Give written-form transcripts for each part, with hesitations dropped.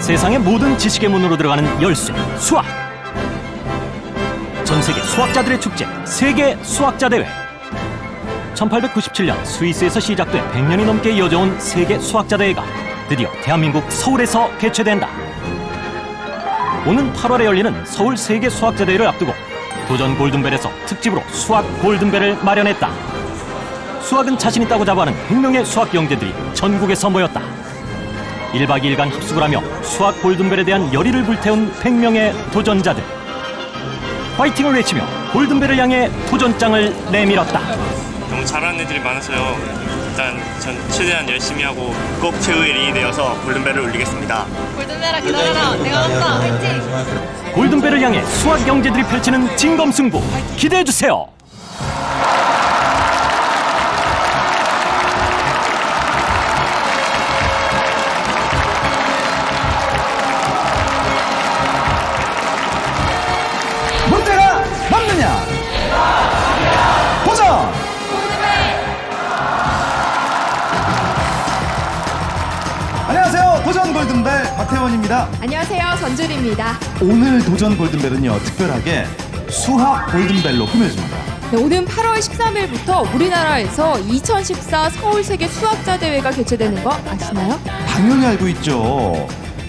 세상의 모든 지식의 문으로 들어가는 열쇠, 수학. 전 세계 수학자들의 축제, 세계 수학자 대회. 1897년 스위스에서 시작돼 100년이 넘게 이어져온 세계 수학자 대회가 드디어 대한민국 서울에서 개최된다. 오는 8월에 열리는 서울 세계 수학자 대회를 앞두고 도전 골든벨에서 특집으로 수학 골든벨을 마련했다. 수학은 자신 있다고 자부하는 100명의 수학 영재들이 전국에서 모였다. 1박 2일간 합숙을 하며 수학 골든벨에 대한 열의를 불태운 100명의 도전자들. 파이팅을 외치며 골든벨을 향해 도전장을 내밀었다. 너무 잘하는 애들이 많아서요. 일단 전 최대한 열심히 하고 꼭 최후의 링이 되어서 골든벨을 울리겠습니다. 골든벨아 기다려라. 내가 왔다. 화이팅! 골든벨을 향해 수학 영재들이 펼치는 진검승부 기대해주세요. 문제가 남느냐? 도전! 안녕하세요. 도전 골든벨 박태원입니다. 안녕하세요. 전준입니다. 오늘 도전 골든벨은요, 특별하게 수학 골든벨로 꾸며집니다. 네, 오는 8월 13일부터 우리나라에서 2014 서울 세계 수학자 대회가 개최되는 거 아시나요? 당연히 알고 있죠.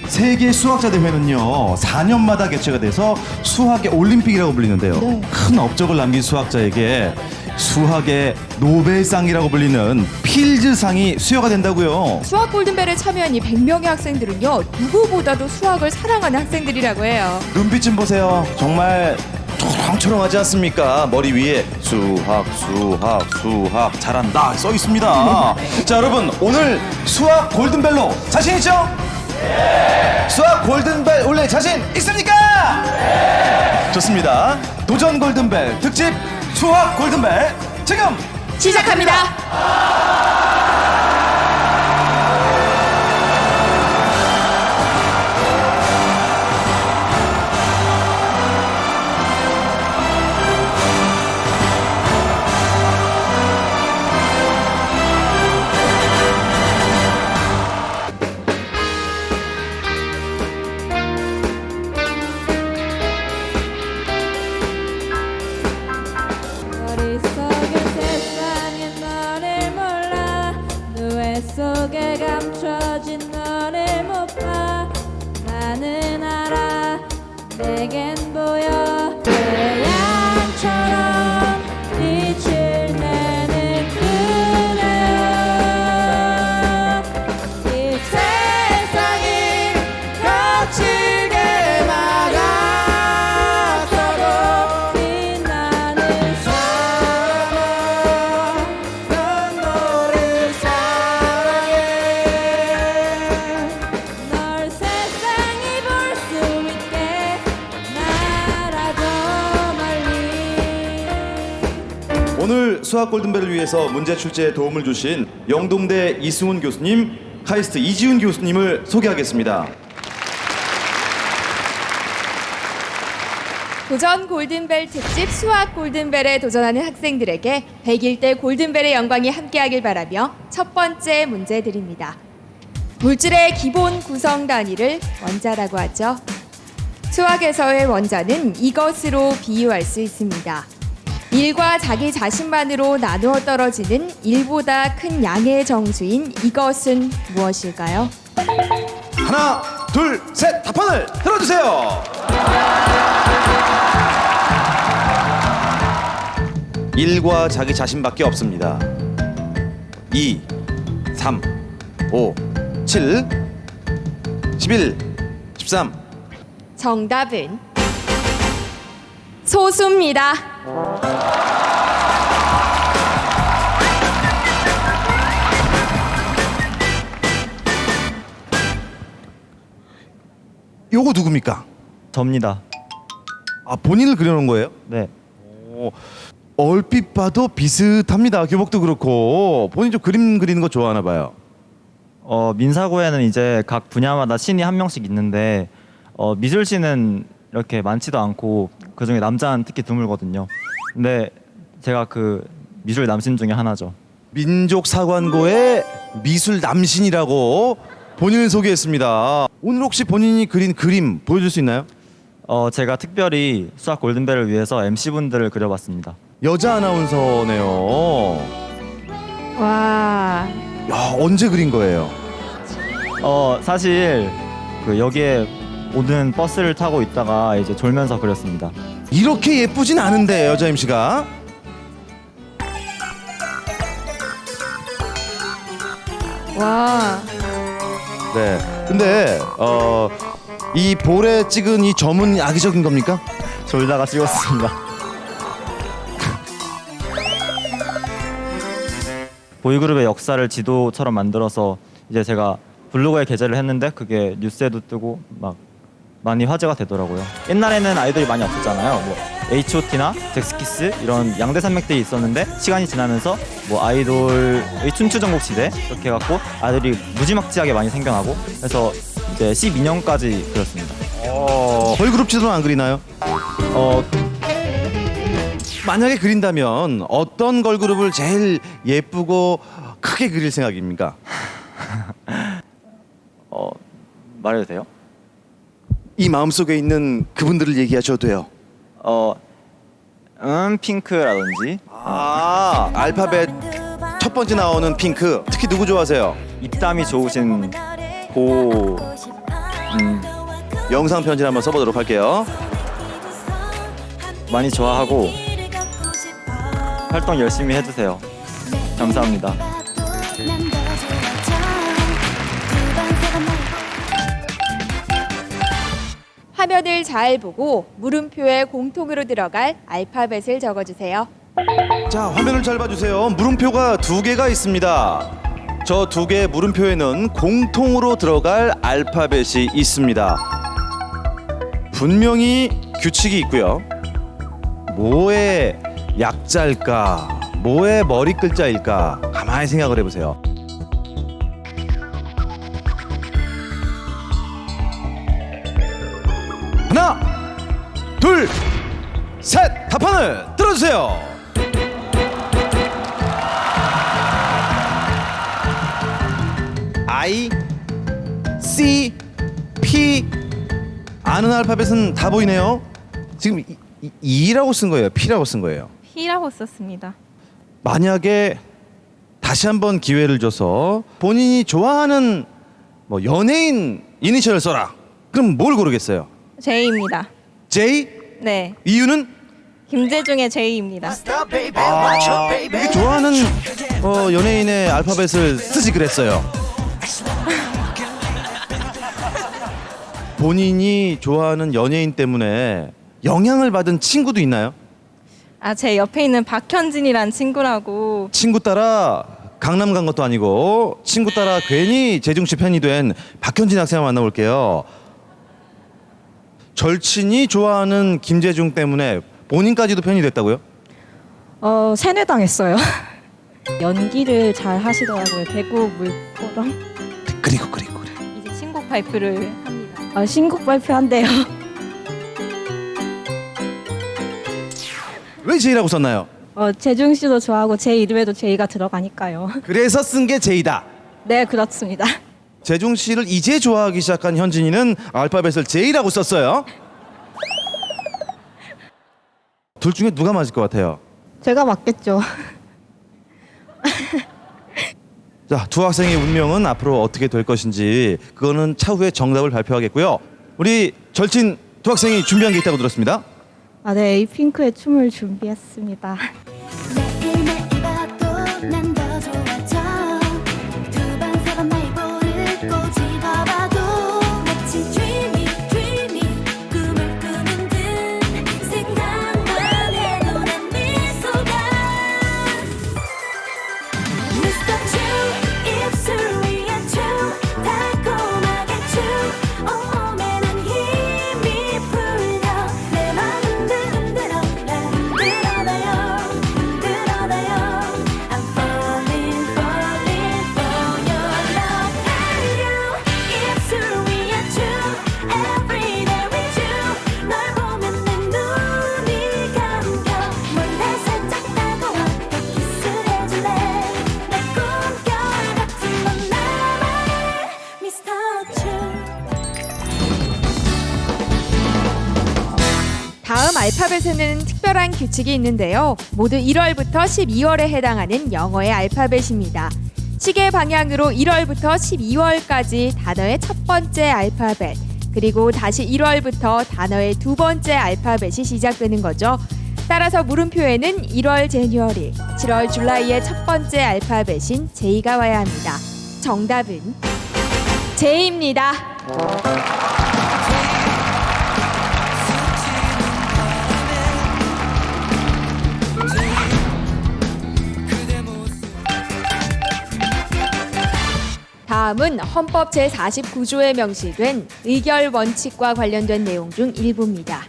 세계 수학자 대회는요, 4년마다 개최가 돼서 수학의 올림픽이라고 불리는데요. 네. 큰 업적을 남긴 수학자에게 수학의 노벨상이라고 불리는 필즈상이 수여가 된다고요. 수학 골든벨에 참여한 이 100명의 학생들은요, 누구보다도 수학을 사랑하는 학생들이라고 해요. 눈빛 좀 보세요. 정말 초롱초롱하지 않습니까? 머리 위에 수학 잘한다 써 있습니다. 자, 여러분, 오늘 수학 골든벨로 자신 있죠? 네. 수학 골든벨 올릴 자신 있습니까? 네. 좋습니다. 도전 골든벨 특집 수학 골든벨 지금 시작합니다. 머릿속에 세상에 너를 몰라 누에 속에 감춰진 너를 못 봐 나는 알아 내겐 보여 태양처럼 빛을 내는 그대여 이 세상이 거칠게 막았어도 빛나는 사람아 넌 너를 사랑해 널 세상이 볼 수 있게 날아줘 멀리 오늘 수학 골든벨을 위해서 문제 출제에 도움을 주신 영동대 이승훈 교수님, 카이스트 이지훈 교수님을 소개하겠습니다. 도전 골든벨 특집 수학 골든벨에 도전하는 학생들에게 100일 골든벨의 영광이 함께하길 바라며 첫 번째 문제 드립니다. 물질의 기본 구성 단위를 원자라고 하죠. 수학에서의 원자는 이것으로 비유할 수 있습니다. 1과 자기 자신만으로 나누어 떨어지는 1보다 큰 양의 정수인 이것은 무엇일까요? 하나, 둘, 셋, 답판을 들어주세요. 1과 자기 자신밖에 없습니다. 2, 3, 5, 7, 11, 13. 정답은 소수입니다. 요거 누굽니까? 접니다. 아, 본인을 그려놓은 거예요? 네. 오, 얼핏 봐도 비슷합니다. 교복도 그렇고. 본인 좀 그림 그리는 거 좋아하나 봐요. 민사고에는 이제 각 분야마다 신이 한 명씩 있는데 미술신은 이렇게 많지도 않고 그중에 남자는 특히 드물거든요. 근데 제가 그 미술 남신 중에 하나죠. 민족사관고의 미술 남신이라고 본인을 소개했습니다. 오늘 혹시 본인이 그린 그림 보여줄 수 있나요? 제가 특별히 수학 골든벨을 위해서 MC분들을 그려봤습니다. 여자 아나운서네요. 와. 야, 언제 그린 거예요? 사실 그 여기에 오는 버스를 타고 있다가 이제 졸면서 그렸습니다. 이렇게 예쁘진 않은데 여자 MC가. 와. 네. 근데 이 볼에 찍은 이 점은 악의적인 겁니까? 졸다가 찍었습니다. 보이그룹의 역사를 지도처럼 만들어서 이제 제가 블로그에 게재를 했는데 그게 뉴스에도 뜨고 막 많이 화제가 되더라고요. 옛날에는 아이돌이 많이 없었잖아요. 뭐 H.O.T나 잭스키스 이런 양대 산맥들이 있었는데 시간이 지나면서 뭐 아이돌의 춘추 전국 시대 이렇게 해갖고 아이돌이 무지막지하게 많이 생겨나고 그래서 이제 12년까지 그렸습니다. 걸그룹 지도는 안 그리나요? 만약에 그린다면 어떤 걸그룹을 제일 예쁘고 크게 그릴 생각입니까? 말해도 돼요? 이 마음속에 있는 그분들을 얘기하셔도 돼요. 핑크라든지 알파벳 첫 번째 나오는 핑크. 특히 누구 좋아하세요? 입담이 좋으신 고 영상 편지 한번 써보도록 할게요. 많이 좋아하고 활동 열심히 해주세요. 감사합니다. 화면을 잘 보고 물음표에 공통으로 들어갈 알파벳을 적어주세요. 자, 화면을 잘 봐주세요. 물음표가 2개가 있습니다. 저 2개의 물음표에는 공통으로 들어갈 알파벳이 있습니다. 분명히 규칙이 있고요. 뭐의 약자일까? 뭐의 머리 글자일까? 가만히 생각을 해보세요. 하나, 둘, 셋! 답판을 들어주세요. I, C, P. 아는 알파벳은 다 보이네요. 지금 E라고 쓴 거예요? P라고 쓴 거예요? P라고 썼습니다. 만약에 다시 한번 기회를 줘서 본인이 좋아하는 뭐 연예인 이니셜을 써라. 그럼 뭘 고르겠어요? J입니다. J? 네, 이유는? 김재중의 J입니다. 이게 좋아하는 연예인의 알파벳을 쓰지 그랬어요. 본인이 좋아하는 연예인 때문에 영향을 받은 친구도 있나요? 제 옆에 있는 박현진이란 친구라고. 친구 따라 강남 간 것도 아니고 친구 따라 괜히 재중 씨 팬이 된 박현진 학생 만나볼게요. 절친이 좋아하는 김재중 때문에 본인까지도 팬이 됐다고요? 세뇌당했어요. 연기를 잘 하시더라고요. 대구 물포동. 그리고 이제 신곡 발표를 합니다. 신곡 발표한대요. 왜 J라고 썼나요? 재중 씨도 좋아하고 제 이름에도 J가 들어가니까요. 그래서 쓴 게 J다. 네, 그렇습니다. 재중 씨를 이제 좋아하기 시작한 현진이는 알파벳을 J라고 썼어요. 둘 중에 누가 맞을 것 같아요? 제가 맞겠죠. 자, 두 학생의 운명은 앞으로 어떻게 될 것인지 그거는 차후에 정답을 발표하겠고요. 우리 절친 두 학생이 준비한 게 있다고 들었습니다. 네, 에이핑크의 춤을 준비했습니다. 매일매일 봐도 난 더 좋아져 두 번 세 번 날 볼을 꼬집어봐도 마치 dreamy 꿈을 꾸는 듯 생각만 해도 난 미소가 Mr. Chu 입술 위에 춤 달콤하게 춤 온몸에 난 힘이 풀려 내 맘 흔들어 날 흔들어놔요 알파벳에는 특별한 규칙이 있는데요. 모두 1월부터 12월에 해당하는 영어의 알파벳입니다. 시계 방향으로 1월부터 12월까지 단어의 첫 번째 알파벳, 그리고 다시 1월부터 단어의 두 번째 알파벳이 시작되는 거죠. 따라서 물음표에는 1월 제뉴어리, 7월 줄라이의 첫 번째 알파벳인 J가 와야 합니다. 정답은 J입니다. 다음은 헌법 제49조에 명시된 의결 원칙과 관련된 내용 중 일부입니다.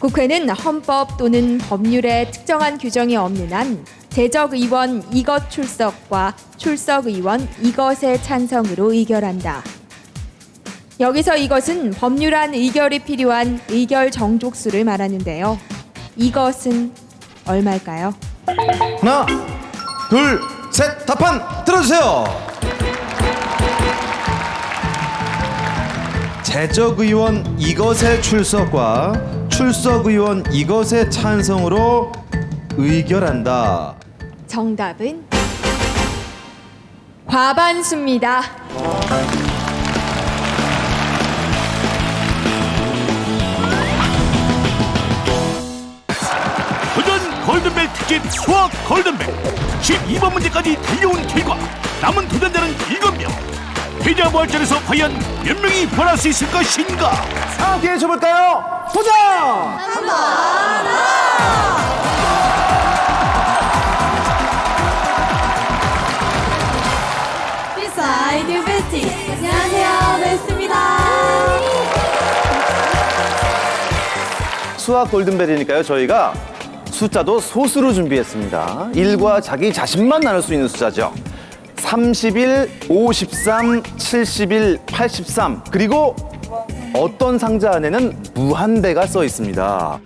국회는 헌법 또는 법률에 특정한 규정이 없는 한 재적의원 이것 출석과 출석의원 이것의 찬성으로 의결한다. 여기서 이것은 법률안 의결이 필요한 의결 정족수를 말하는데요. 이것은 얼마일까요? 하나, 둘, 셋, 답판 들어주세요. 재적의원 이것의 출석과 출석의원 이것의 찬성으로 의결한다. 정답은 과반수입니다. 도전 골든벨 특집 수학 골든벨 12번 문제까지 달려온 결과 남은 도전자는 7명. 패자부활전에서 과연 몇 명이 벌할 수 있을 것인가? 함께 해줘볼까요? 도전! 비사이드 베스티. 안녕하세요, 베스트입니다. 수학 골든벨이니까요. 저희가 숫자도 소수로 준비했습니다. 1과 자기 자신만 나눌 수 있는 숫자죠. 31, 53, 71, 83 그리고 어떤 상자 안에는 무한대가 써 있습니다.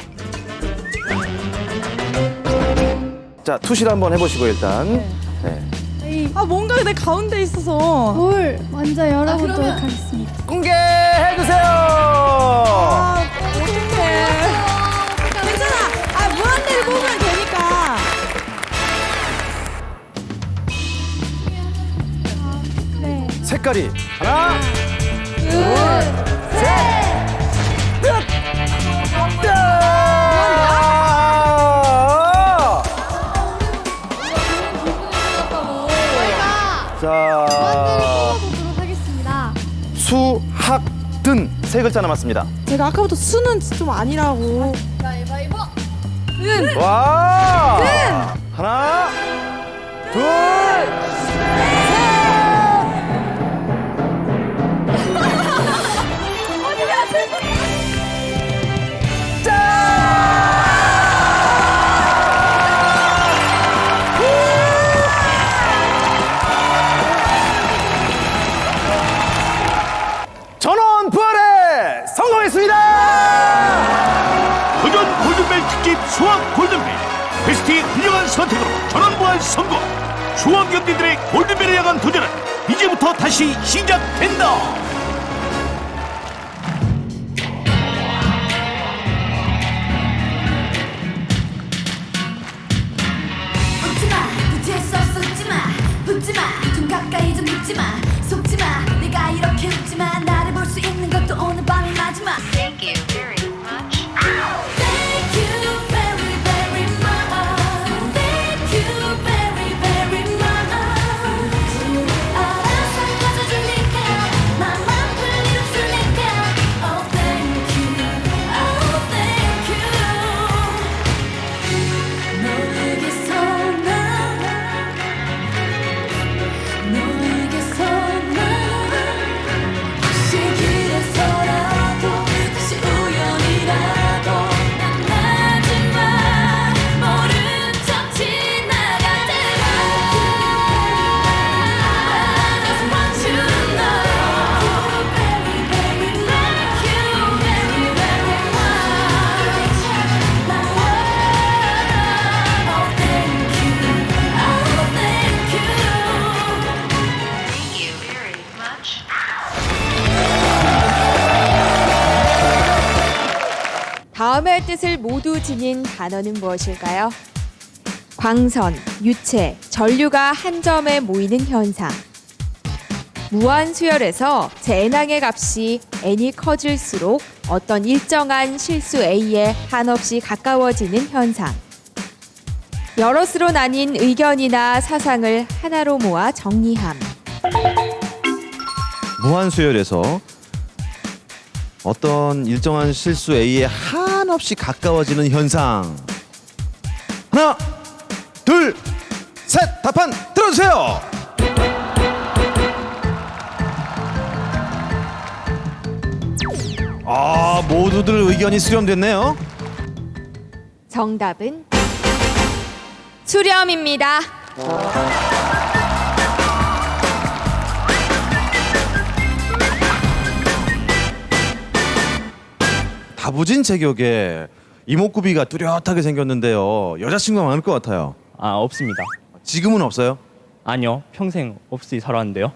자, 투실 한번 해보시고 일단. 네. 아, 뭔가 내 가운데 있어서. 볼 먼저 열어보도록 하겠습니다. 공개해주세요! 어떡해. 괜찮아. 아, 무한대를 뽑으면 되니까. 색깔이 하나, 자, 보도록 하겠습니다. 수학든 세 글자 남았습니다. 제가 아까부터 수는 좀 아니라고. 가위바위보. 와! 하나, 둘, 전원 부활에 성공했습니다! 도전 골든벨 특집 수학 골든벨 베스트의 훌륭한 선택으로 전원부활 성공. 수학연대들의 골든벨을 향한 도전은 이제부터 다시 시작된다. 웃지마, 부채에서 쏟지마, 붙지마, 좀 가까이 좀 붙지마, 속지마, 내가 이렇게 웃지마, 나를 볼 수 있는 것도 오늘 밤이 마지막. Thank you very much. Thank you very very much. Thank you very very much. 알아서 가져주니까 맘 마음의 뜻을 모두 지닌 단어는 무엇일까요? 광선, 유체, 전류가 한 점에 모이는 현상. 무한수열에서 재낭의 값이 n이 커질수록 어떤 일정한 실수 a에 한없이 가까워지는 현상. 여럿으로 나뉜 의견이나 사상을 하나로 모아 정리함. 무한수열에서 어떤 일정한 실수 A에 한없이 가까워지는 현상. 하나, 둘, 셋! 답판 들어주세요! 모두들 의견이 수렴됐네요. 정답은 수렴입니다. 다부진 체격에 이목구비가 뚜렷하게 생겼는데요. 여자친구가 많을 것 같아요. 아, 없습니다. 지금은 없어요? 아니요, 평생 없이 살았는데요.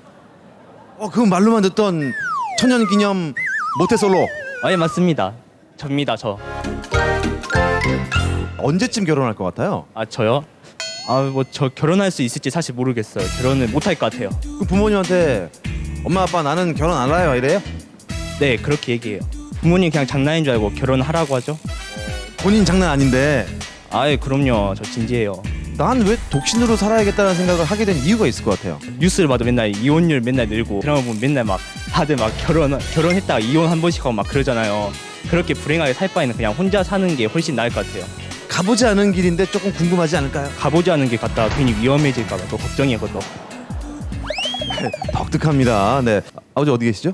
그건 말로만 듣던 천연기념 모태솔로. 아, 예, 맞습니다. 접니다, 저. 언제쯤 결혼할 것 같아요? 아, 저요? 아, 뭐 저 결혼할 수 있을지 사실 모르겠어요. 결혼을 못 할 것 같아요. 그 부모님한테 엄마 아빠 나는 결혼 안 해요 이래요? 네, 그렇게 얘기해요. 부모님 그냥 장난인 줄 알고 결혼하라고 하죠. 본인 장난 아닌데 아예 그럼요, 저 진지해요. 난 왜 독신으로 살아야겠다는 생각을 하게 된 이유가 있을 것 같아요. 뉴스를 봐도 맨날 이혼율 맨날 늘고 드라마 보면 맨날 막 다들 막 결혼했다가 이혼 한 번씩 하고 막 그러잖아요. 그렇게 불행하게 살 바에는 그냥 혼자 사는 게 훨씬 나을 것 같아요. 가보지 않은 길인데 조금 궁금하지 않을까요? 가보지 않은 길 갔다가 괜히 위험해질까 봐 또 걱정이에요, 그것도. 독특합니다. 네, 아버지 어디 계시죠?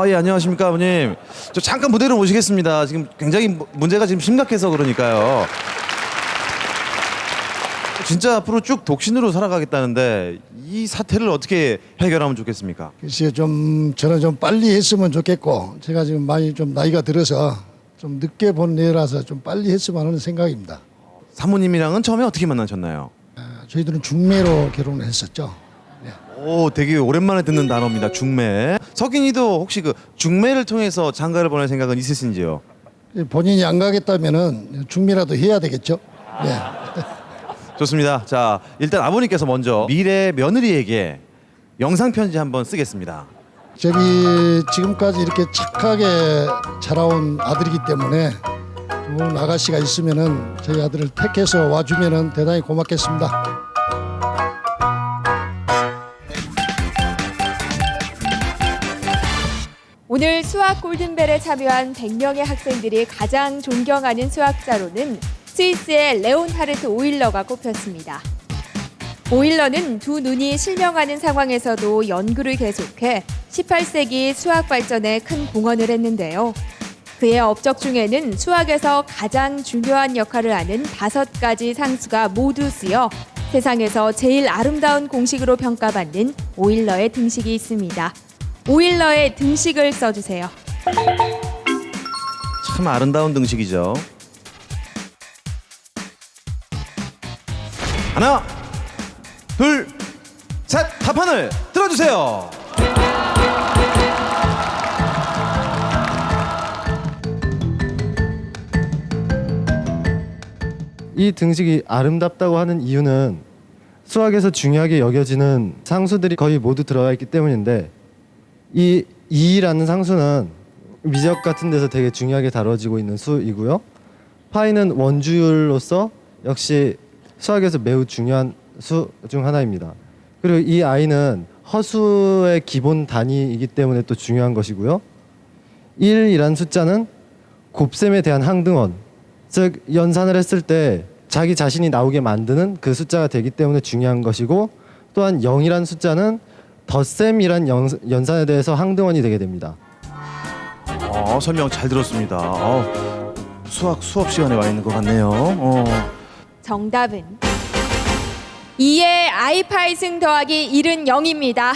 예, 안녕하십니까 아버님. 저 잠깐 무대로 모시겠습니다. 지금 굉장히 문제가 지금 심각해서 그러니까요. 진짜 앞으로 쭉 독신으로 살아가겠다는데 이 사태를 어떻게 해결하면 좋겠습니까? 글쎄요, 저는 좀 빨리 했으면 좋겠고, 제가 지금 많이 좀 나이가 들어서 좀 늦게 본 애라서 좀 빨리 했으면 하는 생각입니다. 사모님이랑은 처음에 어떻게 만나셨나요? 저희들은 중매로 결혼을 했었죠. 오, 되게 오랜만에 듣는 단어입니다. 중매. 석인이도 혹시 그 중매를 통해서 장가를 보낼 생각은 있으신지요? 본인이 안 가겠다면은 중매라도 해야 되겠죠. 네. 좋습니다. 자, 일단 아버님께서 먼저 미래 며느리에게 영상 편지 한번 쓰겠습니다. 저기 지금까지 이렇게 착하게 자라온 아들이기 때문에 좋은 아가씨가 있으면은 저희 아들을 택해서 와주면은 대단히 고맙겠습니다. 오늘 수학 골든벨에 참여한 100명의 학생들이 가장 존경하는 수학자로는 스위스의 레온하르트 오일러가 꼽혔습니다. 오일러는 두 눈이 실명하는 상황에서도 연구를 계속해 18세기 수학 발전에 큰 공헌을 했는데요. 그의 업적 중에는 수학에서 가장 중요한 역할을 하는 5가지 상수가 모두 쓰여 세상에서 제일 아름다운 공식으로 평가받는 오일러의 등식이 있습니다. 오일러의 등식을 써주세요. 참 아름다운 등식이죠. 하나, 둘, 셋! 답판을 들어주세요. 이 등식이 아름답다고 하는 이유는 수학에서 중요하게 여겨지는 상수들이 거의 모두 들어가 있기 때문인데, 이 2라는 상수는 미적 같은 데서 되게 중요하게 다뤄지고 있는 수이고요. 파이는 원주율로서 역시 수학에서 매우 중요한 수 중 하나입니다. 그리고 이 i는 허수의 기본 단위이기 때문에 또 중요한 것이고요. 1이라는 숫자는 곱셈에 대한 항등원, 즉 연산을 했을 때 자기 자신이 나오게 만드는 그 숫자가 되기 때문에 중요한 것이고, 또한 0이라는 숫자는 덧셈이란 연산에 대해서 항등원이 되게 됩니다. 설명 잘 들었습니다. 수업 시간에 와 있는 것 같네요. 정답은 2의 i파이 승 더하기 1은 0입니다.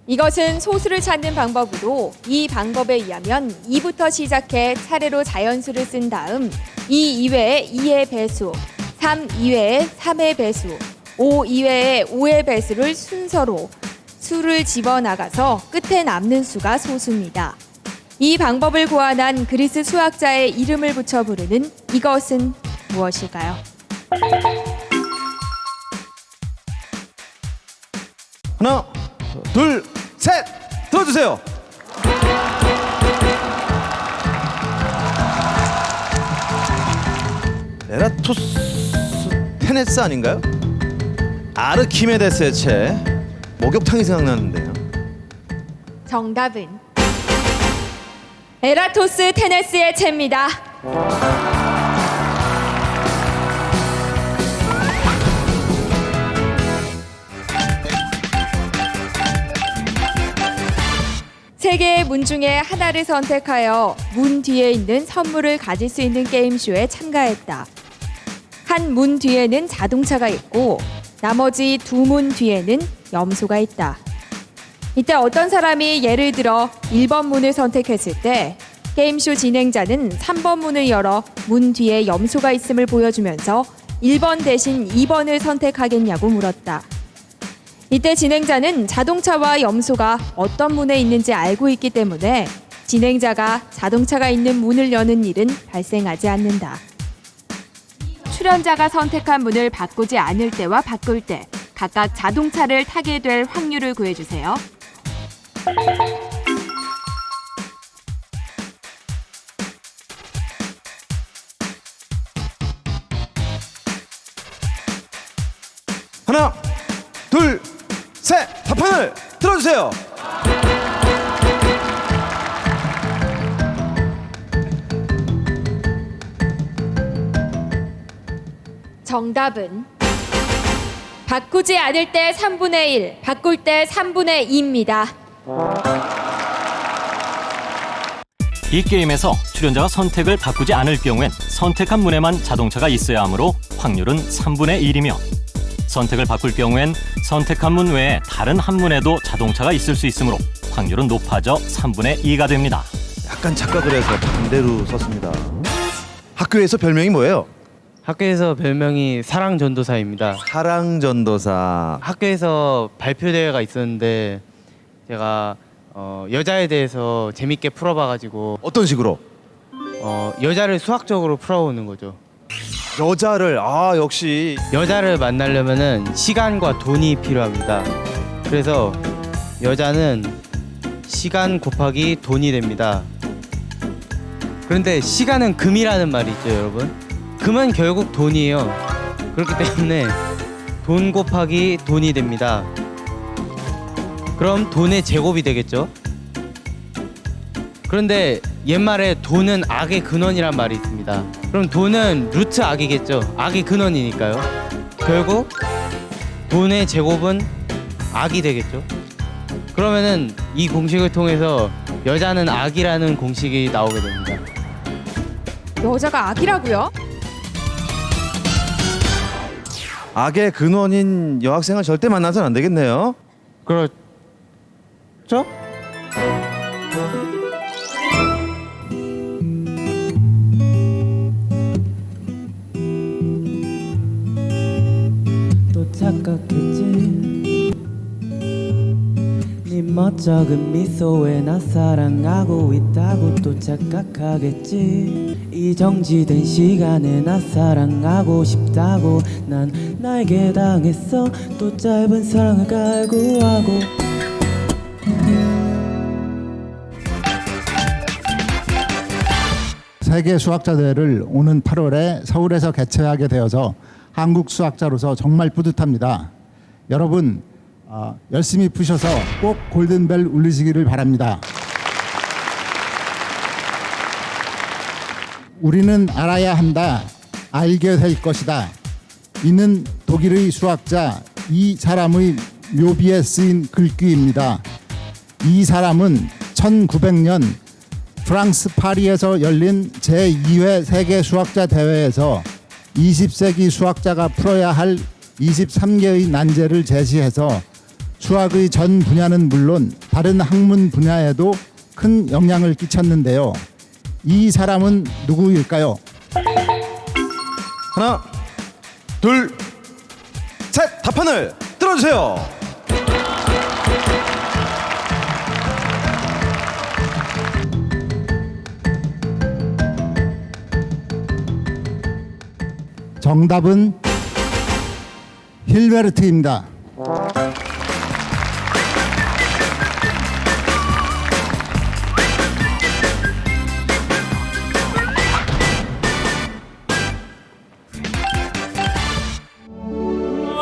이것은 소수를 찾는 방법으로 이 방법에 의하면 2부터 시작해 차례로 자연수를 쓴 다음 2 이외에 2의 배수, 3 이외에 3의 배수, O 이외의 5의 배수를 순서로 수를 집어나가서 끝에 남는 수가 소수입니다. 이 방법을 고안한 그리스 수학자의 이름을 붙여 부르는 이것은 무엇일까요? 하나, 둘, 셋! 들어주세요. 에라토스테네스 아닌가요? 아르키메데스의 책 목욕탕이 생각나는데요. 정답은 에라토스테네스의 채입니다. 세 개의 문 중에 하나를 선택하여 문 뒤에 있는 선물을 가질 수 있는 게임쇼에 참가했다. 한 문 뒤에는 자동차가 있고 나머지 두 문 뒤에는 염소가 있다. 이때 어떤 사람이 예를 들어 1번 문을 선택했을 때 게임쇼 진행자는 3번 문을 열어 문 뒤에 염소가 있음을 보여주면서 1번 대신 2번을 선택하겠냐고 물었다. 이때 진행자는 자동차와 염소가 어떤 문에 있는지 알고 있기 때문에 진행자가 자동차가 있는 문을 여는 일은 발생하지 않는다. 출연자가 선택한 문을 바꾸지 않을 때와 바꿀 때 각각 자동차를 타게 될 확률을 구해주세요. 하나, 둘, 셋! 답판을 들어주세요. 정답은 바꾸지 않을 때 3분의 1, 바꿀 때 3분의 2입니다. 이 게임에서 출연자가 선택을 바꾸지 않을 경우엔 선택한 문에만 자동차가 있어야 하므로 확률은 3분의 1이며 선택을 바꿀 경우엔 선택한 문 외에 다른 한 문에도 자동차가 있을 수 있으므로 확률은 높아져 3분의 2가 됩니다. 약간 착각을 해서 반대로 썼습니다. 학교에서 별명이 뭐예요? 학교에서 별명이 사랑전도사입니다. 사랑전도사. 학교에서 발표 대회가 있었는데 제가 여자에 대해서 재밌게 풀어봐가지고 어떤 식으로? 여자를 수학적으로 풀어오는 거죠. 여자를 역시 여자를 만나려면은 시간과 돈이 필요합니다. 그래서 여자는 시간 곱하기 돈이 됩니다. 그런데 시간은 금이라는 말이 있죠, 여러분. 금은 결국 돈이에요. 그렇기 때문에 돈 곱하기 돈이 됩니다. 그럼 돈의 제곱이 되겠죠. 그런데 옛말에 돈은 악의 근원이란 말이 있습니다. 그럼 돈은 루트 악이겠죠. 악의 근원이니까요. 결국 돈의 제곱은 악이 되겠죠. 그러면은 이 공식을 통해서 여자는 악이라는 공식이 나오게 됩니다. 여자가 악이라고요? 악의 근원인 여학생을 절대 만나서는 안 되겠네요. 그렇죠? 또 착각했지. 네 멋쩍은 미소에 나 사랑하고 있다고 또 착각하겠지. 이 정지된 시간에 나 사랑하고 싶다고 난 나에게 당했어. 또 짧은 사랑을 갈구하고. 세계 수학자대회를 오는 8월에 서울에서 개최하게 되어서 한국 수학자로서 정말 뿌듯합니다. 여러분 열심히 푸셔서 꼭 골든벨 울리시기를 바랍니다. 우리는 알아야 한다. 알게 될 것이다. 이는 독일의 수학자 이 사람의 묘비에 쓰인 글귀입니다. 이 사람은 1900년 프랑스 파리에서 열린 제2회 세계 수학자 대회에서 20세기 수학자가 풀어야 할 23개의 난제를 제시해서 수학의 전 분야는 물론 다른 학문 분야에도 큰 영향을 끼쳤는데요. 이 사람은 누구일까요? 하나, 둘, 셋! 셋, 답판을 들어주세요. 정답은 힐베르트입니다.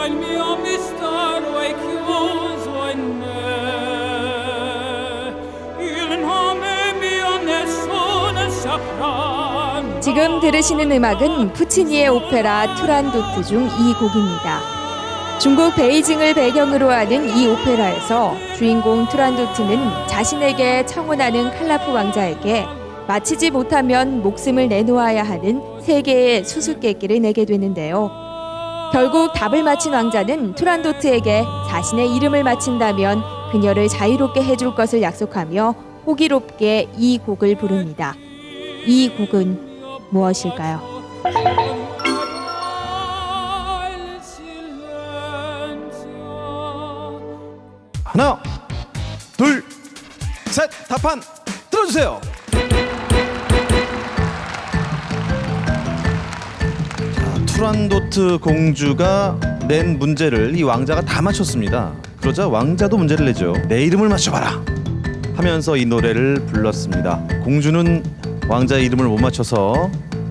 Il mio mistero è chiuso in me, il nome mio nessuno saprà. 지금 들으시는 음악은 푸치니의 오페라 투란도트 중 이 곡입니다. 중국 베이징을 배경으로 하는 이 오페라에서 주인공 투란도트는 자신에게 청혼하는 칼라프 왕자에게 마치지 못하면 목숨을 내놓아야 하는 3개의 수수께끼를 내게 되는데요. 결국 답을 맞힌 왕자는 투란도트에게 자신의 이름을 맞힌다면 그녀를 자유롭게 해줄 것을 약속하며 호기롭게 이 곡을 부릅니다. 이 곡은 무엇일까요? 하나, 둘, 셋, 답판 들어주세요. 자, 투란도트 공주가 낸 문제를 이 왕자가 다 맞췄습니다. 그러자 왕자도 문제를 내죠. 내 이름을 맞춰봐라 하면서 이 노래를 불렀습니다. 공주는 왕자의 이름을 못 맞춰서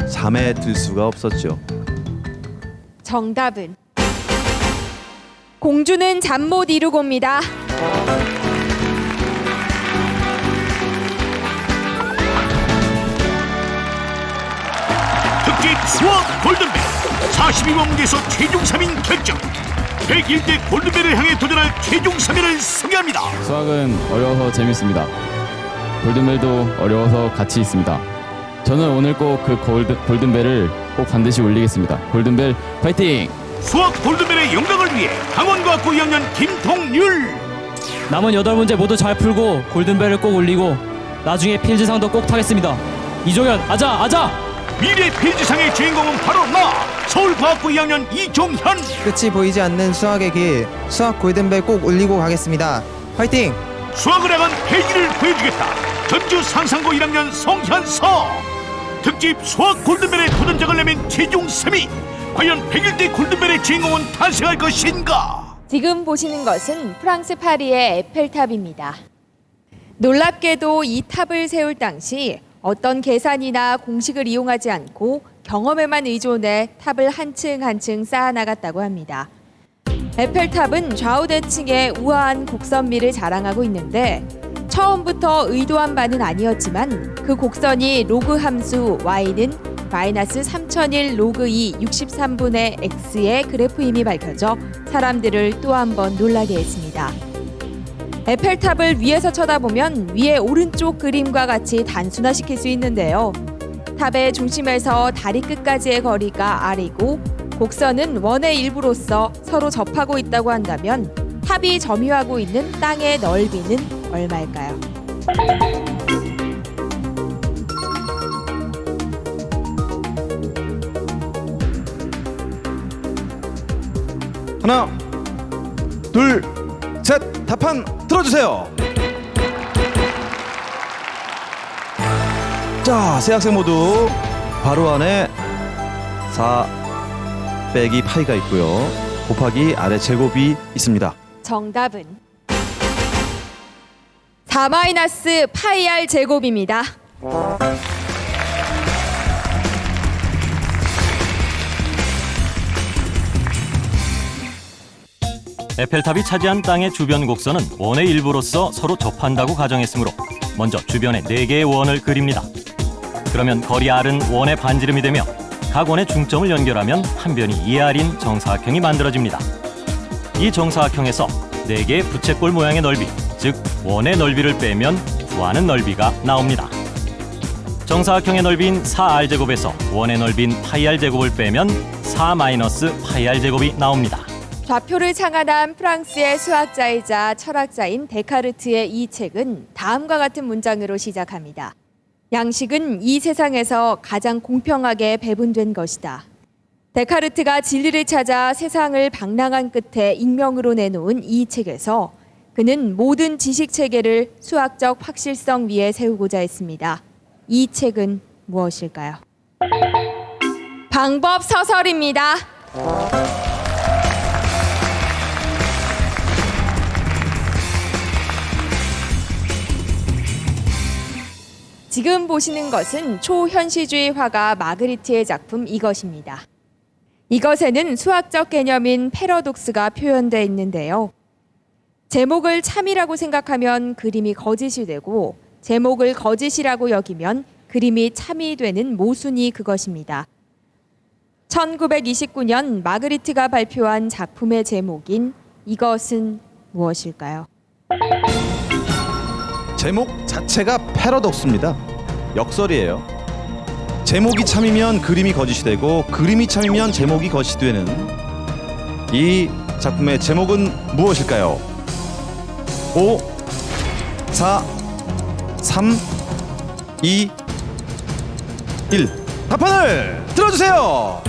잠에 들 수가 없었죠. 정답은 공주는 잠 못 이루고입니다. 특집 수학 골든벨 42번 문제에서 최종 3인 결정 101대 골든벨을 향해 도전할 최종 3인을 소개합니다. 수학은 어려워서 재밌습니다. 골든벨도 어려워서 가치 있습니다. 저는 오늘 꼭 그 골든벨을 꼭 반드시 울리겠습니다. 골든벨 파이팅! 수학 골든벨의 영광을 위해 강원과학고 2학년 김통률. 남은 8문제 모두 잘 풀고 골든벨을 꼭 울리고 나중에 필즈상도 꼭 타겠습니다. 이종현 아자! 미래 필즈상의 주인공은 바로 나 서울과학고 2학년 이종현. 끝이 보이지 않는 수학의 길, 수학 골든벨 꼭 울리고 가겠습니다. 화이팅! 수학을 향한 패기를 보여주겠다. 전주 상상고 1학년 송현서. 특집 수학 골든벨의 도전장을 내민 최종 3위. 과연 101대 골든벨의 주인공은 탄생할 것인가? 지금 보시는 것은 프랑스 파리의 에펠탑입니다. 놀랍게도 이 탑을 세울 당시 어떤 계산이나 공식을 이용하지 않고 경험에만 의존해 탑을 한 층 한 층 쌓아나갔다고 합니다. 에펠탑은 좌우대칭의 우아한 곡선미를 자랑하고 있는데 처음부터 의도한 바는 아니었지만 그 곡선이 로그 함수 y는 마이너스 3001 로그 2 63분의 x의 그래프임이 밝혀져 사람들을 또 한 번 놀라게 했습니다. 에펠탑을 위에서 쳐다보면 위의 오른쪽 그림과 같이 단순화시킬 수 있는데요. 탑의 중심에서 다리 끝까지의 거리가 r이고 곡선은 원의 일부로서 서로 접하고 있다고 한다면 탑이 점유하고 있는 땅의 넓이는 얼마일까요? 하나, 둘, 셋, 답판 들어주세요. 자, 세 학생 모두 바로 안에 4 빼기 파이가 있고요. 곱하기 아래 제곱이 있습니다. 정답은 4-파이r 제곱입니다. 에펠탑이 차지한 땅의 주변 곡선은 원의 일부로서 서로 접한다고 가정했으므로 먼저 주변에 4개의 원을 그립니다. 그러면 거리 r은 원의 반지름이 되며 각 원의 중점을 연결하면 한 변이 2r인 정사각형이 만들어집니다. 이 정사각형에서 4개의 부채꼴 모양의 넓이, 즉 원의 넓이를 빼면 구하는 넓이가 나옵니다. 정사각형의 넓이인 4r제곱에서 원의 넓이인 파이r제곱을 빼면 4-파이r제곱이 나옵니다. 좌표를 창안한 프랑스의 수학자이자 철학자인 데카르트의 이 책은 다음과 같은 문장으로 시작합니다. 양식은 이 세상에서 가장 공평하게 배분된 것이다. 데카르트가 진리를 찾아 세상을 방랑한 끝에 익명으로 내놓은 이 책에서 그는 모든 지식 체계를 수학적 확실성 위에 세우고자 했습니다. 이 책은 무엇일까요? 방법 서설입니다. 지금 보시는 것은 초현실주의 화가 마그리트의 작품 이것입니다. 이것에는 수학적 개념인 패러독스가 표현되어 있는데요. 제목을 참이라고 생각하면 그림이 거짓이 되고 제목을 거짓이라고 여기면 그림이 참이 되는 모순이 그것입니다. 1929년 마그리트가 발표한 작품의 제목인 이것은 무엇일까요? 제목 자체가 패러독스입니다. 역설이에요. 제목이 참이면 그림이 거짓이 되고 그림이 참이면 제목이 거짓이 되는 이 작품의 제목은 무엇일까요? 5, 4, 3, 2, 1. 답판을 들어주세요.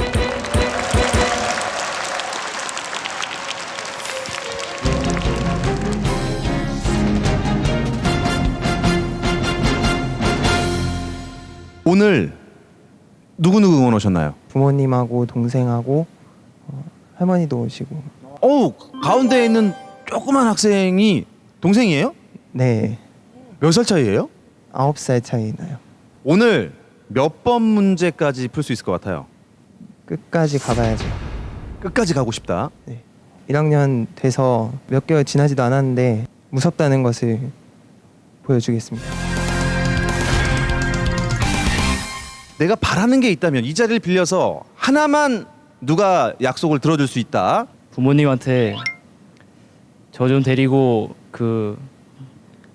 오늘 누구누구 응원 오셨나요? 부모님하고 동생하고 할머니도 오시고. 가운데 있는 조그만 학생이 동생이에요? 네, 몇 살 차이예요? 9살 차이 나요. 오늘 몇 번 문제까지 풀 수 있을 것 같아요? 끝까지 가봐야죠. 끝까지 가고 싶다. 1학년 돼서 몇 개월 지나지도 않았는데 무섭다는 것을 보여주겠습니다. 내가 바라는 게 있다면 이 자리를 빌려서 하나만 누가 약속을 들어줄 수 있다. 부모님한테 저 좀 데리고 그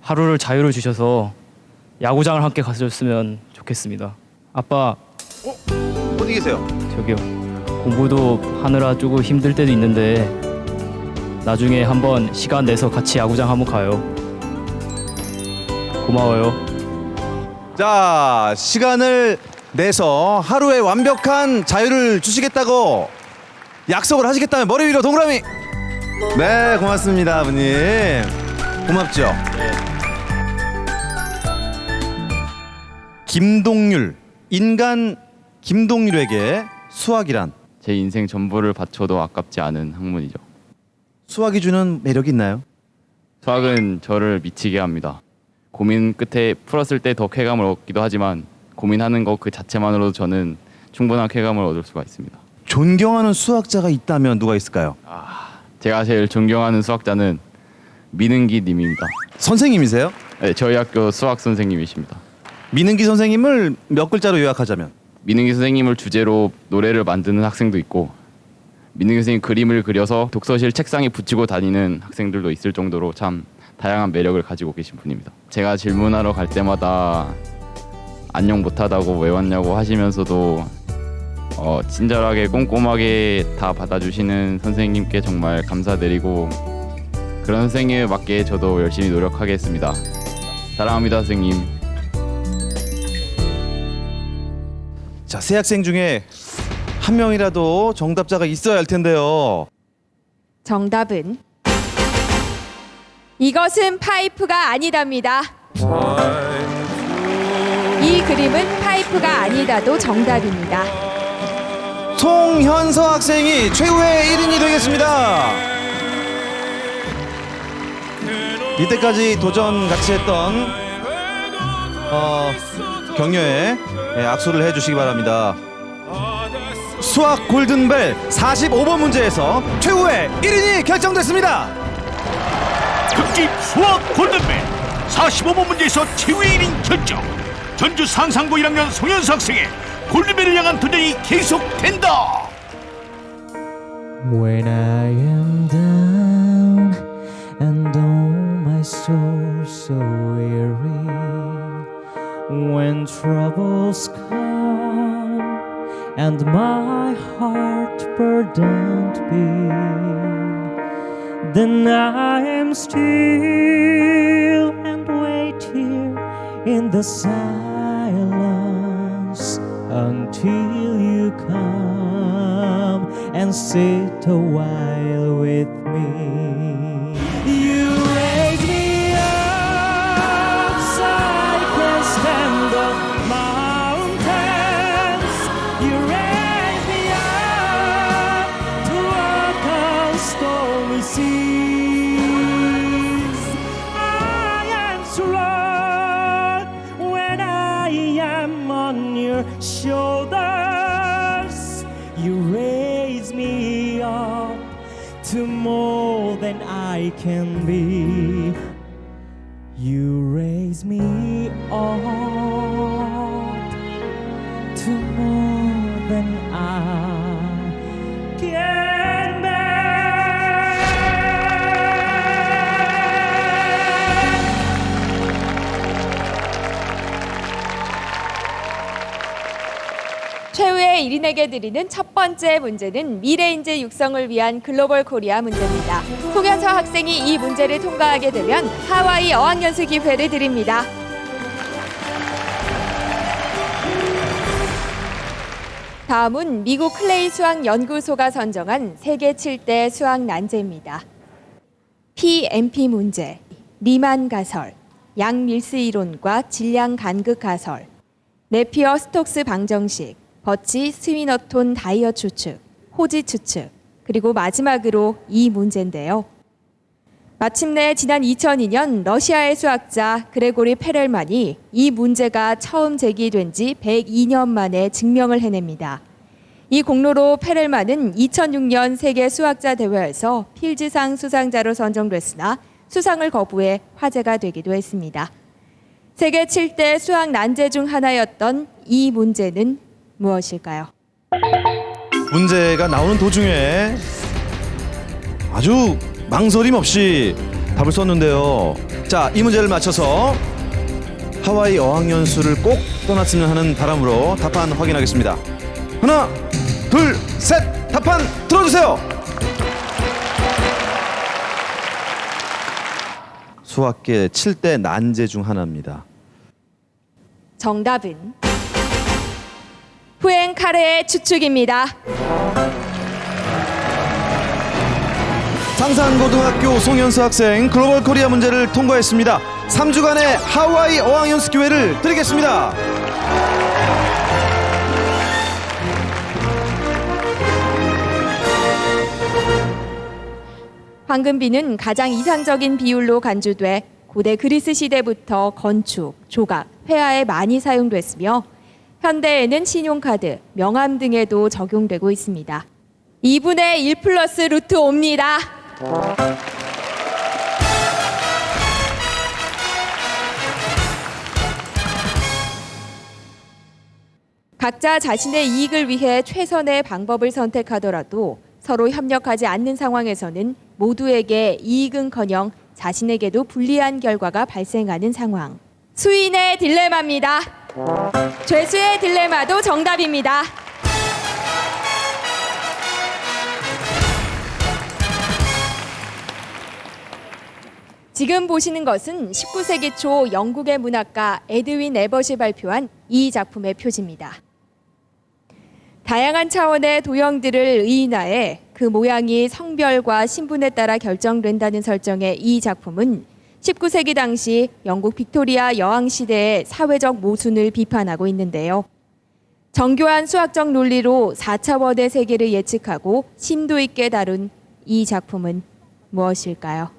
하루를 자유를 주셔서 야구장을 함께 가셨으면 좋겠습니다. 아빠, 어디 계세요? 저기요. 공부도 하느라 조금 힘들 때도 있는데 나중에 한번 시간 내서 같이 야구장 한번 가요. 고마워요. 자, 시간을 내서 하루에 완벽한 자유를 주시겠다고 약속을 하시겠다면 머리 위로 동그라미. 네, 고맙습니다, 아버님. 고맙죠? 김동률, 인간 김동률에게 수학이란? 제 인생 전부를 바쳐도 아깝지 않은 학문이죠. 수학이 주는 매력이 있나요? 수학은 저를 미치게 합니다. 고민 끝에 풀었을 때 더 쾌감을 얻기도 하지만 고민하는 것 그 자체만으로도 저는 충분한 쾌감을 얻을 수가 있습니다. 존경하는 수학자가 있다면 누가 있을까요? 제가 제일 존경하는 수학자는 민은기 님입니다. 선생님이세요? 네, 저희 학교 수학 선생님이십니다. 민은기 선생님을 몇 글자로 요약하자면? 민은기 선생님을 주제로 노래를 만드는 학생도 있고 민은기 선생님 그림을 그려서 독서실 책상에 붙이고 다니는 학생들도 있을 정도로 참 다양한 매력을 가지고 계신 분입니다. 제가 질문하러 갈 때마다 안녕 못하다고 왜 왔냐고 하시면서도 친절하게 꼼꼼하게 다 받아주시는 선생님께 정말 감사드리고 그런 선생님에 맞게 저도 열심히 노력하겠습니다. 사랑합니다, 선생님. 자, 세 학생 중에 한 명이라도 정답자가 있어야 할 텐데요. 정답은 이것은 파이프가 아니답니다. 이 그림은 파이프가 아니다도 정답입니다. 송현서 학생이 최후의 1인이 되겠습니다. 이때까지 도전 같이 했던 격려에 악수를 해주시기 바랍니다. 수학 골든벨 45번 문제에서 최후의 1인이 결정됐습니다. 특집 수학 골든벨 45번 문제에서 최후의 1인 결정. 전주 상상고 1학년 송현수 학생의 골든벨을 향한 도전이 계속된다. When I am down and oh my soul so weary, when troubles come and my heart burdened be, then I am still and wait here in the silence until you come. and sit a while with me. You raise me up so I can stand up mountains. You raise me up to walk on stormy seas. I am strong when I am on your shoulders. You raise me up to more than I can be. You raise me up to more than I can bear. 최후의 1인에게 드리는 첫 번째 문제는 미래인재 육성을 위한 글로벌 코리아 문제입니다. 송현서 학생이 이 문제를 통과하게 되면 하와이 어학연수 기회를 드립니다. 다음은 미국 클레이 수학 연구소가 선정한 세계 7대 수학 난제입니다. PMP 문제, 리만 가설, 양밀스 이론과 질량 간극 가설, 네피어 스톡스 방정식, 버치 스위너톤 다이어 추측, 호지 추측, 그리고 마지막으로 이 문제인데요. 마침내 지난 2002년 러시아의 수학자 그레고리 페렐만이 이 문제가 처음 제기된 지 102년 만에 증명을 해냅니다. 이 공로로 페렐만은 2006년 세계 수학자 대회에서 필즈상 수상자로 선정됐으나 수상을 거부해 화제가 되기도 했습니다. 세계 7대 수학 난제 중 하나였던 이 문제는 무엇일까요? 문제가 나오는 도중에 아주 망설임 없이 답을 썼는데요. 자, 이 문제를 맞춰서 하와이 어학연수를 꼭 떠났으면 하는 바람으로 답안 확인하겠습니다. 하나, 둘, 셋! 답안 들어주세요! 수학계 7대 난제 중 하나입니다. 정답은 후엔카레의 추측입니다. 상산고등학교 송현서 학생 글로벌 코리아 문제를 통과했습니다. 3주간의 하와이 어학연수 기회를 드리겠습니다. 황금비는 가장 이상적인 비율로 간주돼 고대 그리스 시대부터 건축, 조각, 회화에 많이 사용됐으며 현대에는 신용카드, 명함 등에도 적용되고 있습니다. 2분의 1 플러스 루트 5입니다. 각자 자신의 이익을 위해 최선의 방법을 선택하더라도 서로 협력하지 않는 상황에서는 모두에게 이익은커녕 자신에게도 불리한 결과가 발생하는 상황. 수인의 딜레마입니다. 죄수의 딜레마도 정답입니다. 지금 보시는 것은 19세기 초 영국의 문학가 에드윈 에벗이 발표한 이 작품의 표지입니다. 다양한 차원의 도형들을 의인화해 그 모양이 성별과 신분에 따라 결정된다는 설정의 이 작품은 19세기 당시 영국 빅토리아 여왕 시대의 사회적 모순을 비판하고 있는데요. 정교한 수학적 논리로 4차원의 세계를 예측하고 심도 있게 다룬 이 작품은 무엇일까요?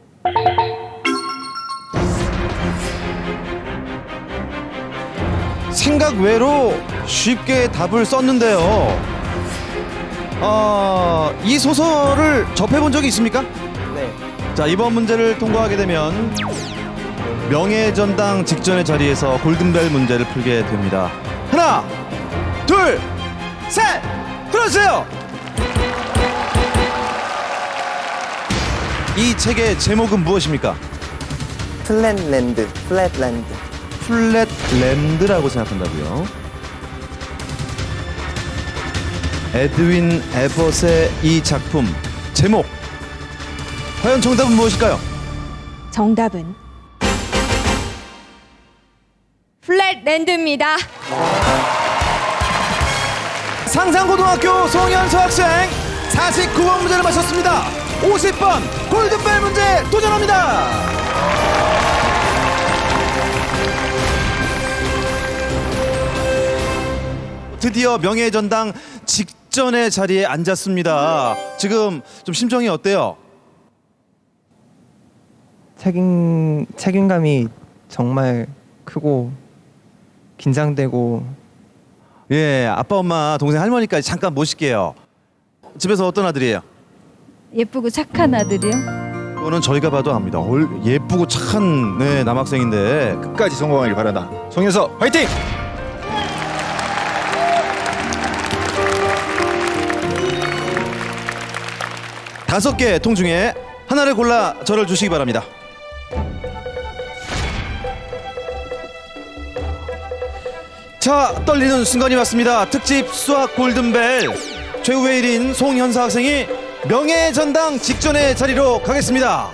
생각 외로 쉽게 답을 썼는데요. 이 소설을 접해본 적이 있습니까? 네. 자, 이번 문제를 통과하게 되면 명예전당 직전의 자리에서 골든벨 문제를 풀게 됩니다. 하나, 둘, 셋! 들어주세요! 이 책의 제목은 무엇입니까? 플랫랜드. 플랫랜드라고 생각한다고요. 에드윈 에벗의 이 작품 제목, 과연 정답은 무엇일까요? 정답은 플랫랜드입니다. 상산고등학교 송현서 학생 49번 문제를 맞췄습니다. 50번 골든벨 문제 도전합니다. 드디어 명예전당 직전의 자리에 앉았습니다. 지금 좀 심정이 어때요? 책임감이 정말 크고 긴장되고. 예, 아빠, 엄마, 동생, 할머니까지 잠깐 모실게요. 집에서 어떤 아들이에요? 예쁘고 착한 아들이요. 그거는 저희가 봐도 압니다. 예쁘고 착한 남학생인데 끝까지 성공하길 바란다. 송현서 화이팅! 다섯 개 통 중에 하나를 골라 저를 주시기 바랍니다. 자, 떨리는 순간이 왔습니다. 특집 수학 골든벨 최후의 1인 송현서 학생이 명예전당 직전의 자리로 가겠습니다.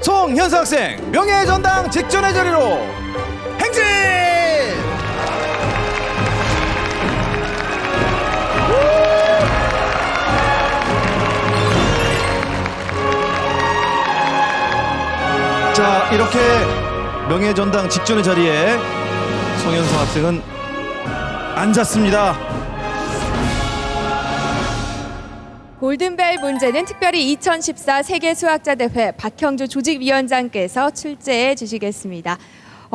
송현서 학생, 명예전당 직전의 자리로 행진! 자, 이렇게 명예전당 직전의 자리에 송현서 학생은 앉았습니다. 골든벨 문제는 특별히 2014 세계수학자대회 박형주 조직위원장께서 출제해 주시겠습니다.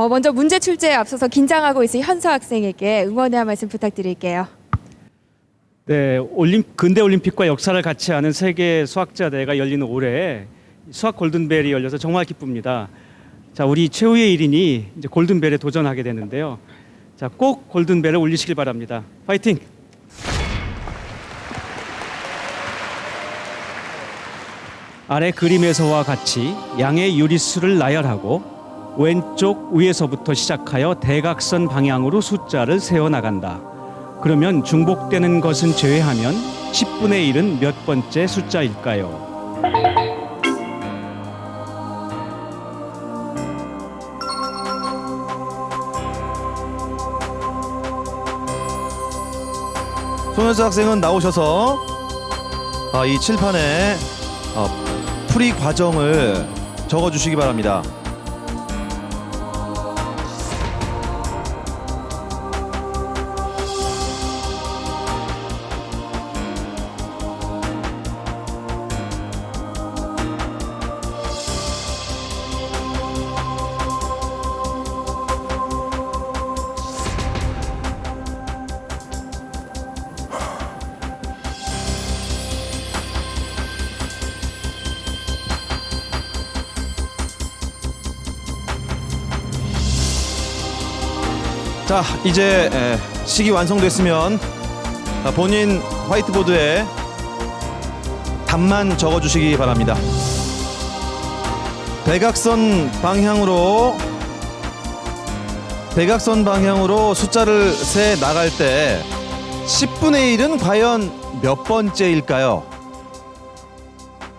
먼저 문제 출제에 앞서서 긴장하고 있을 현서 학생에게 응원의 한 말씀 부탁드릴게요. 네, 근대 올림픽과 역사를 같이 하는 세계 수학자대회가 열리는 올해 수학 골든벨이 열려서 정말 기쁩니다. 자, 우리 최후의 1인이 이제 골든벨에 도전하게 되는데요. 자, 꼭 골든벨을 올리시길 바랍니다. 파이팅! 아래 그림에서와 같이 양의 유리수를 나열하고 왼쪽 위에서부터 시작하여 대각선 방향으로 숫자를 세어나간다. 그러면 중복되는 것은 제외하면 10분의 1은 몇 번째 숫자일까요? 송현서 학생은 나오셔서 이 칠판에 풀이 과정을 적어주시기 바랍니다. 자, 이제 식이 완성됐으면 본인 화이트보드에 답만 적어주시기 바랍니다. 대각선 방향으로 숫자를 세 나갈 때 10분의 1은 과연 몇 번째일까요?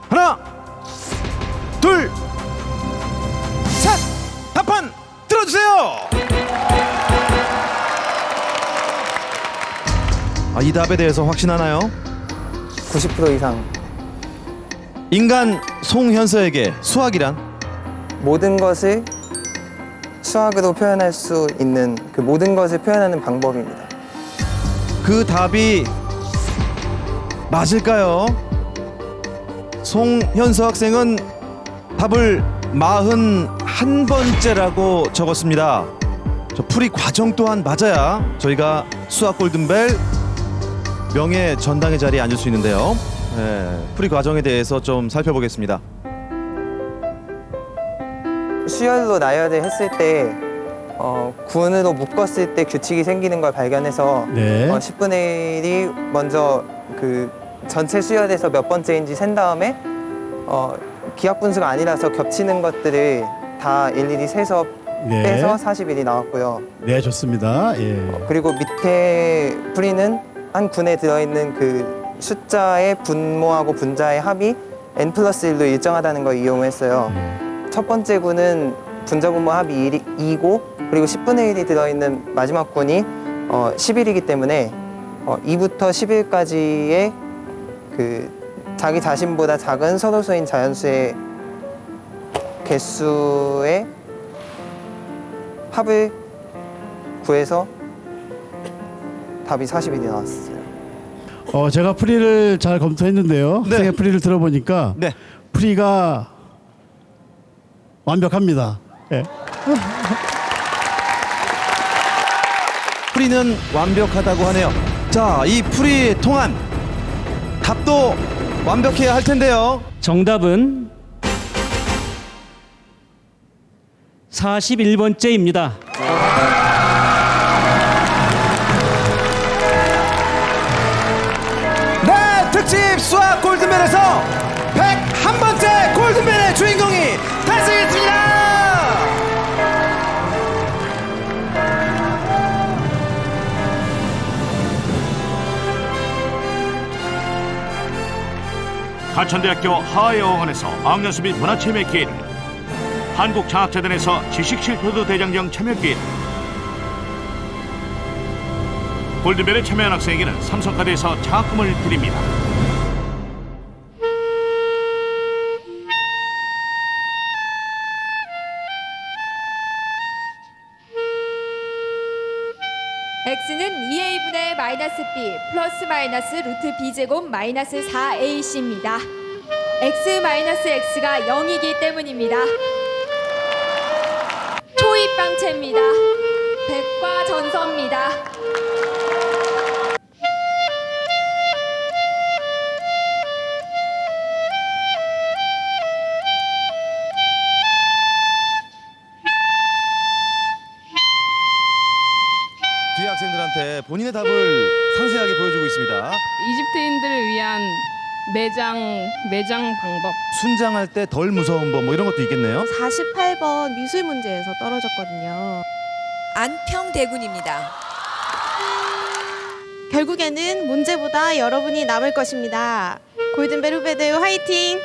하나, 둘, 셋! 답판 들어주세요! 이 답에 대해서 확신하나요? 90% 이상. 인간 송현서에게 수학이란? 모든 것을 수학으로 표현할 수 있는 그 모든 것을 표현하는 방법입니다. 그 답이 맞을까요? 송현서 학생은 답을 41번째라고 적었습니다. 저 풀이 과정 또한 맞아야 저희가 수학 골든벨 명예 전당의 자리에 앉을 수 있는데요. 풀이 과정에 대해서 좀 살펴보겠습니다. 수열로 나열을 했을 때 군으로 묶었을 때 규칙이 생기는 걸 발견해서 10분의 1이 먼저 그 전체 수열에서 몇 번째인지 센 다음에 기하 분수가 아니라서 겹치는 것들을 다 일일이 세서 빼서 41이 나왔고요. 네, 좋습니다. 예. 그리고 밑에 풀이는 한 군에 들어있는 그 숫자의 분모하고 분자의 합이 n+1로 일정하다는 걸 이용했어요. 첫 번째 군은 분자 분모 합이 2고 그리고 10분의 1이 들어있는 마지막 군이 11이기 때문에 2부터 11까지의 그 자기 자신보다 작은 서도수인 자연수의 개수의 합을 구해서 답이 40일이 나왔어요. 제가 풀이를 잘 검토했는데요. 학생의 풀이를 들어보니까 풀이가 완벽합니다. 네. 풀이는 완벽하다고 하네요. 자, 이 풀이 통한 답도 완벽해야 할 텐데요. 정답은 41번째입니다. 네, 특집 수학 골든벨에서 101번째 골든벨의 주인공이 탄생했습니다. 가천대학교 하하여학원에서 학년수 및 문화체험의 기회를, 한국장학재단에서 지식실표도 대장정 참여 기회를, 골든벨에 참여한 학생에게는 삼성카드에서 장학금을 드립니다. x는 2a분의 마이너스 b 플러스 마이너스 루트 b제곱 마이너스 4ac입니다. x 마이너스 x가 0이기 때문입니다. 초입방체입니다. 백과 전서입니다. 뒤에 학생들한테 본인의 답을 상세하게 보여주고 있습니다. 이집트인들을 위한 매장 방법. 순장할 때 덜 무서운 법 뭐 이런 것도 있겠네요. 48번 미술 문제에서 떨어졌거든요. 안평대군입니다. 결국에는 문제보다 여러분이 남을 것입니다. 골든벨 후배들 화이팅!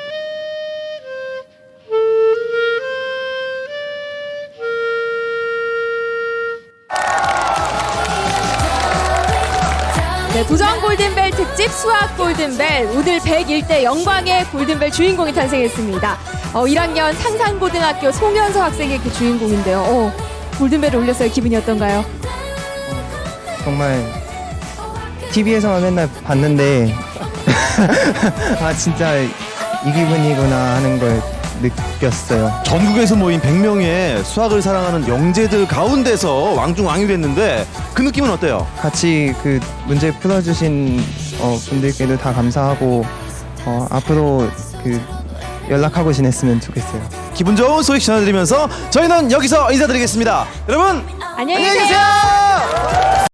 네, 도전 골든벨 특집 수학 골든벨, 오늘 101대 영광의 골든벨 주인공이 탄생했습니다. 1학년 상산고등학교 송현서 학생이 그 주인공인데요. 골든벨을 올렸어요. 기분이 어떤가요? 정말 TV에서만 맨날 봤는데 아 진짜 이 기분이구나 하는 걸 느꼈어요. 전국에서 모인 100명의 수학을 사랑하는 영재들 가운데서 왕중왕이 됐는데 그 느낌은 어때요? 같이 그 문제 풀어주신 분들께도 다 감사하고 앞으로 그 연락하고 지냈으면 좋겠어요. 기분 좋은 소식 전해드리면서 저희는 여기서 인사드리겠습니다. 여러분 안녕히 계세요.